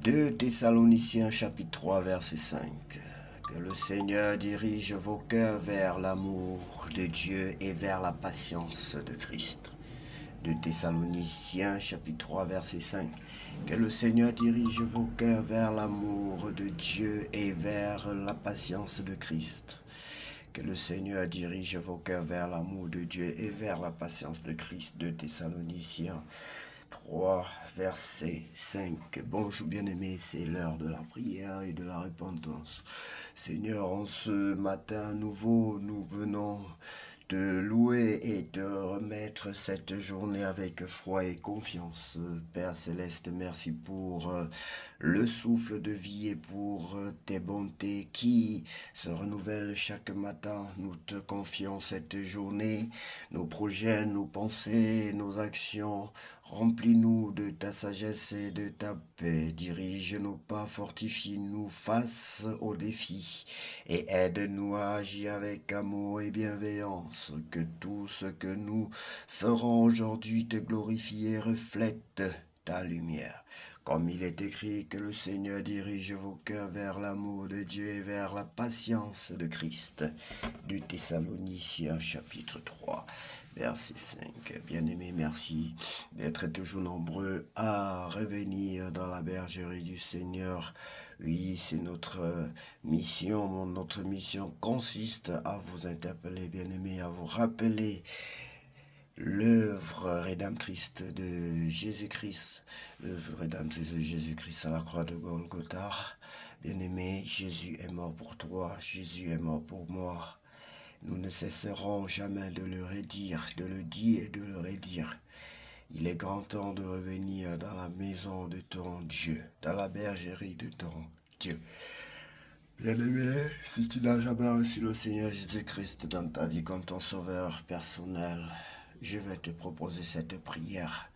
2 Thessaloniciens chapitre 3 verset 5. Que le Seigneur dirige vos cœurs vers l'amour de Dieu et vers la patience de Christ. 2 Thessaloniciens chapitre 3 verset 5. Que le Seigneur dirige vos cœurs vers l'amour de Dieu et vers la patience de Christ. Que le Seigneur dirige vos cœurs vers l'amour de Dieu et vers la patience de Christ. 2 Thessaloniciens 3, verset 5. Bonjour bien-aimés, c'est l'heure de la prière et de la repentance. Seigneur, en ce matin nouveau, nous venons te louer et te remettre cette journée avec foi et confiance. Père Céleste, merci pour le souffle de vie et pour tes bontés qui se renouvellent chaque matin. Nous te confions cette journée, nos projets, nos pensées, nos actions. Remplis-nous de ta sagesse et de ta paix. Dirige nos pas, fortifie-nous face aux défis et aide-nous à agir avec amour et bienveillance. Que tout ce que nous ferons aujourd'hui te glorifie et reflète ta lumière. Comme il est écrit, que le Seigneur dirige vos cœurs vers l'amour de Dieu et vers la patience de Christ. 2 Thessaloniciens chapitre 3. Verset 5. Bien-aimés, merci d'être toujours nombreux à revenir dans la bergerie du Seigneur. Oui, c'est notre mission. Notre mission consiste à vous interpeller, bien-aimés, à vous rappeler l'œuvre rédemptrice de Jésus-Christ. L'œuvre rédemptrice de Jésus-Christ à la croix de Golgotha. Bien-aimé, Jésus est mort pour toi. Jésus est mort pour moi. Nous ne cesserons jamais de le redire, de le dire et de le redire. Il est grand temps de revenir dans la maison de ton Dieu, dans la bergerie de ton Dieu. Bien-aimé, si tu n'as jamais reçu le Seigneur Jésus-Christ dans ta vie comme ton sauveur personnel, je vais te proposer cette prière.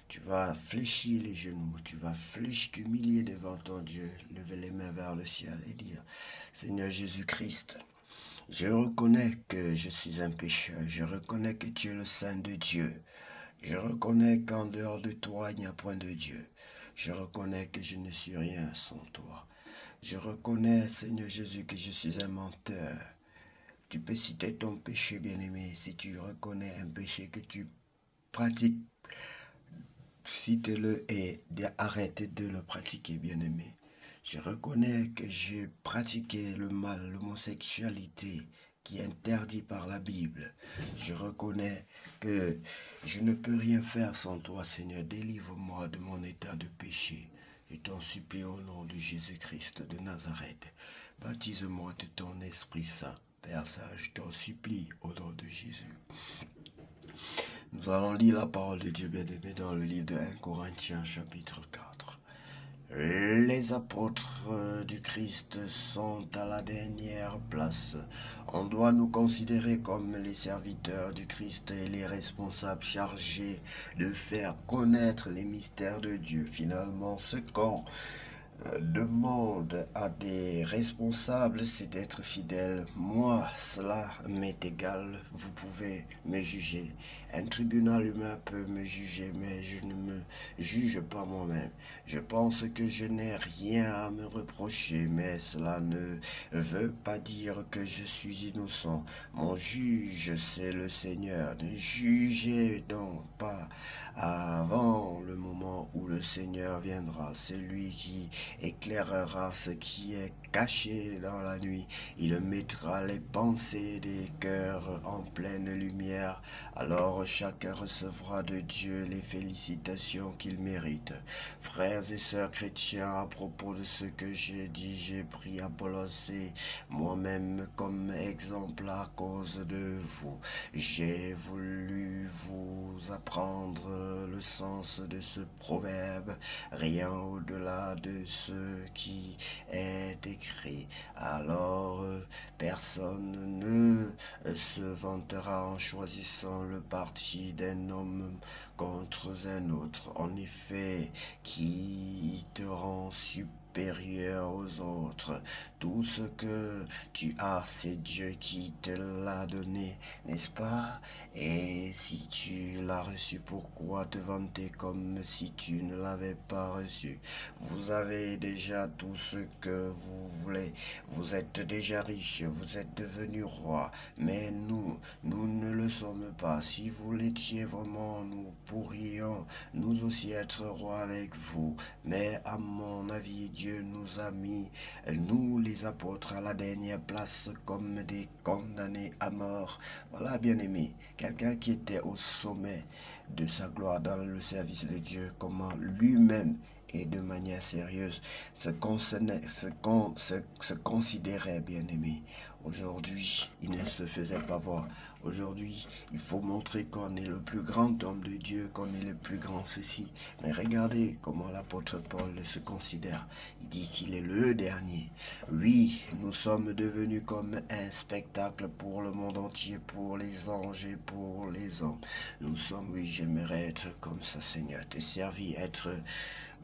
Tu vas fléchir les genoux, tu vas t'humilier devant ton Dieu, lever les mains vers le ciel et dire, Seigneur Jésus-Christ, je reconnais que je suis un pécheur. Je reconnais que tu es le Saint de Dieu. Je reconnais qu'en dehors de toi, il n'y a point de Dieu. Je reconnais que je ne suis rien sans toi. Je reconnais, Seigneur Jésus, que je suis un menteur. Tu peux citer ton péché, bien-aimé. Si tu reconnais un péché que tu pratiques, cite-le et arrête de le pratiquer, bien-aimé. Je reconnais que j'ai pratiqué le mal, l'homosexualité, qui est interdit par la Bible. Je reconnais que je ne peux rien faire sans toi, Seigneur. Délivre-moi de mon état de péché. Je t'en supplie au nom de Jésus-Christ de Nazareth. Baptise-moi de ton Esprit Saint. Père Saint, je t'en supplie au nom de Jésus. Nous allons lire la parole de Dieu bien-aimé dans le livre de 1 Corinthiens chapitre 4. Les apôtres du Christ sont à la dernière place. On doit nous considérer comme les serviteurs du Christ et les responsables chargés de faire connaître les mystères de Dieu. Finalement, ce qu'on demande à des responsables, c'est d'être fidèle. Moi, cela m'est égal. Vous pouvez me juger. Un tribunal humain peut me juger, mais je ne me juge pas moi-même. Je pense que je n'ai rien à me reprocher, mais cela ne veut pas dire que je suis innocent. Mon juge, c'est le Seigneur. Ne jugez donc pas avant le moment où le Seigneur viendra. C'est lui qui éclairera ce qui est caché dans la nuit. Il mettra les pensées des cœurs en pleine lumière. Alors chacun recevra de Dieu les félicitations qu'il mérite. Frères et sœurs chrétiens, à propos de ce que j'ai dit, j'ai pris Apollos et moi-même comme exemple à cause de vous. J'ai voulu vous apprendre le sens de ce proverbe, rien au-delà de ce qui est écrit. Alors personne ne se vantera en choisissant le parti d'un homme contre un autre. En effet, qui te rend supérieur supérieur aux autres. Tout ce que tu as, c'est Dieu qui te l'a donné, n'est-ce pas? Et si tu l'as reçu, pourquoi te vanter comme si tu ne l'avais pas reçu? Vous avez déjà tout ce que vous voulez. Vous êtes déjà riche, vous êtes devenu roi. Mais nous ne le sommes pas. Si vous l'étiez vraiment, nous pourrions nous aussi être rois avec vous. Mais à mon avis, Dieu nous a mis, nous les apôtres, à la dernière place comme des condamnés à mort. Voilà, bien-aimé, quelqu'un qui était au sommet de sa gloire dans le service de Dieu, comment lui-même et de manière sérieuse se considérait bien-aimé. Aujourd'hui, il ne se faisait pas voir. Aujourd'hui, il faut montrer qu'on est le plus grand homme de Dieu, qu'on est le plus grand ceci. Mais regardez comment l'apôtre Paul se considère. Il dit qu'il est le dernier. Oui, nous sommes devenus comme un spectacle pour le monde entier, pour les anges et pour les hommes. Nous sommes, oui, j'aimerais être comme ça, Seigneur, te servir, être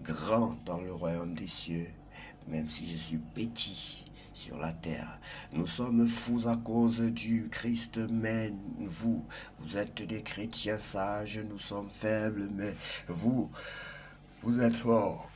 grand dans le royaume des cieux, même si je suis petit sur la terre. Nous sommes fous à cause du Christ, mais vous êtes des chrétiens sages, nous sommes faibles, mais vous êtes forts.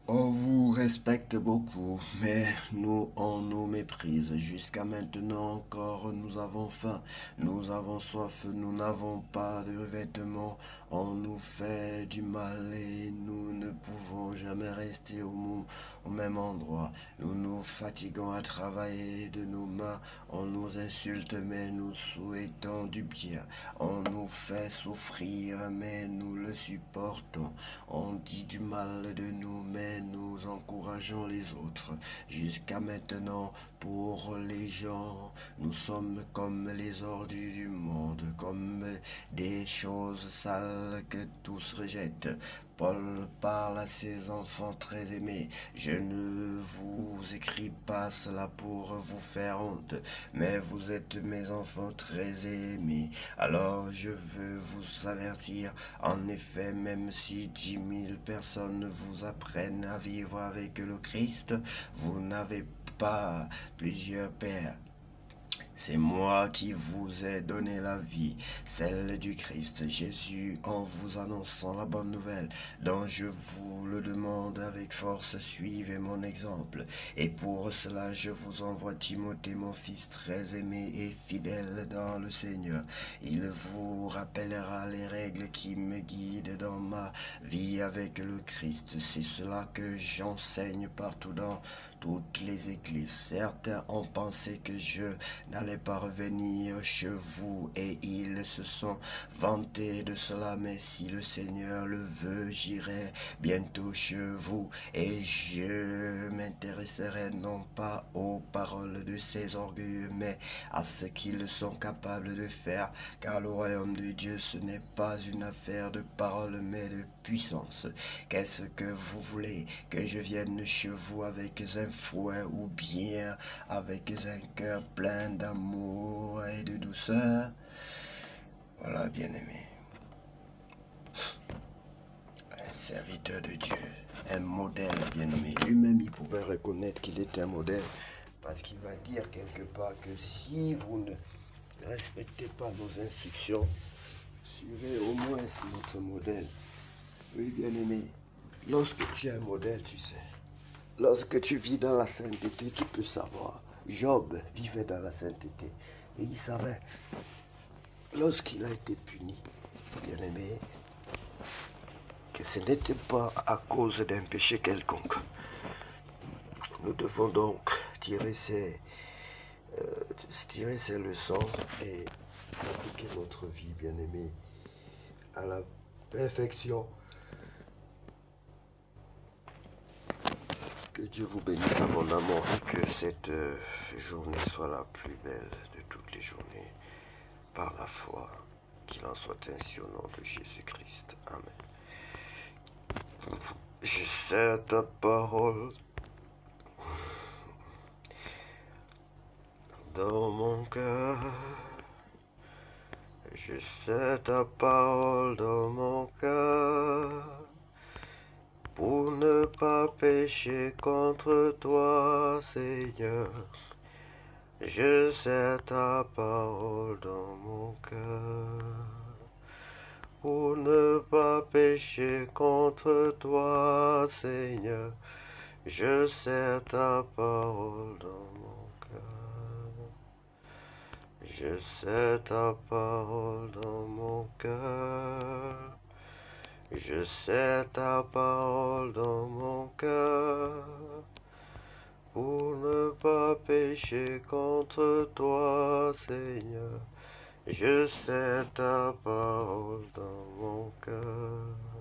On vous respecte beaucoup, mais nous, on nous méprise. Jusqu'à maintenant encore, nous avons faim, nous avons soif, nous n'avons pas de vêtements. On nous fait du mal et nous ne pouvons jamais rester au même endroit. Nous nous fatiguons à travailler de nos mains. On nous insulte, mais nous souhaitons du bien. On nous fait souffrir, mais nous le supportons. On dit du mal de nous, mais nous encourageons les autres. Jusqu'à maintenant, pour les gens, nous sommes comme les ordures du monde, comme des choses sales que tous rejettent. Paul parle à ses enfants très aimés. Je ne vous écris pas cela pour vous faire honte, mais vous êtes mes enfants très aimés. Alors je veux vous avertir, en effet, même si 10 000 personnes vous apprennent à vivre avec le Christ, vous n'avez pas plusieurs pères. C'est moi qui vous ai donné la vie, celle du Christ Jésus, en vous annonçant la bonne nouvelle, dont je vous le demande avec force, suivez mon exemple. Et pour cela, je vous envoie Timothée, mon fils très aimé et fidèle dans le Seigneur. Il vous rappellera les règles qui me guident dans ma vie avec le Christ. C'est cela que j'enseigne partout dans toutes les églises. Certains ont pensé que je n'allais pas revenir chez vous et ils se sont vantés de cela, mais si le Seigneur le veut, j'irai bientôt chez vous et je m'intéresserai non pas aux paroles de ces orgueilleux, mais à ce qu'ils sont capables de faire, car le royaume de Dieu ce n'est pas une affaire de parole mais de puissance. Qu'est-ce que vous voulez? Que je vienne chez vous avec un fouet ou bien avec un cœur plein d'amour et de douceur? Voilà, bien-aimé. Un serviteur de Dieu, un modèle, bien-aimé. Lui-même, il pouvait reconnaître qu'il était un modèle parce qu'il va dire quelque part que si vous ne respectez pas nos instructions, suivez au moins notre modèle. Oui, bien-aimé, lorsque tu es un modèle, tu sais, lorsque tu vis dans la sainteté, tu peux savoir. Job vivait dans la sainteté et il savait, lorsqu'il a été puni, bien-aimé, que ce n'était pas à cause d'un péché quelconque. Nous devons donc tirer ces leçons et appliquer notre vie, bien-aimé, à la perfection. Que Dieu vous bénisse abondamment et que cette journée soit la plus belle de toutes les journées par la foi. Qu'il en soit ainsi au nom de Jésus-Christ. Amen. Je sais ta parole dans mon cœur. Je sais ta parole dans mon cœur. Pour ne pas pécher contre toi, Seigneur. Je sais ta parole dans mon cœur. Pour ne pas pécher contre toi, Seigneur. Je sais ta parole dans mon cœur. Je sais ta parole dans mon cœur. Je sais ta parole dans mon cœur. Pour ne pas pécher contre toi, Seigneur. Je sais ta parole dans mon cœur.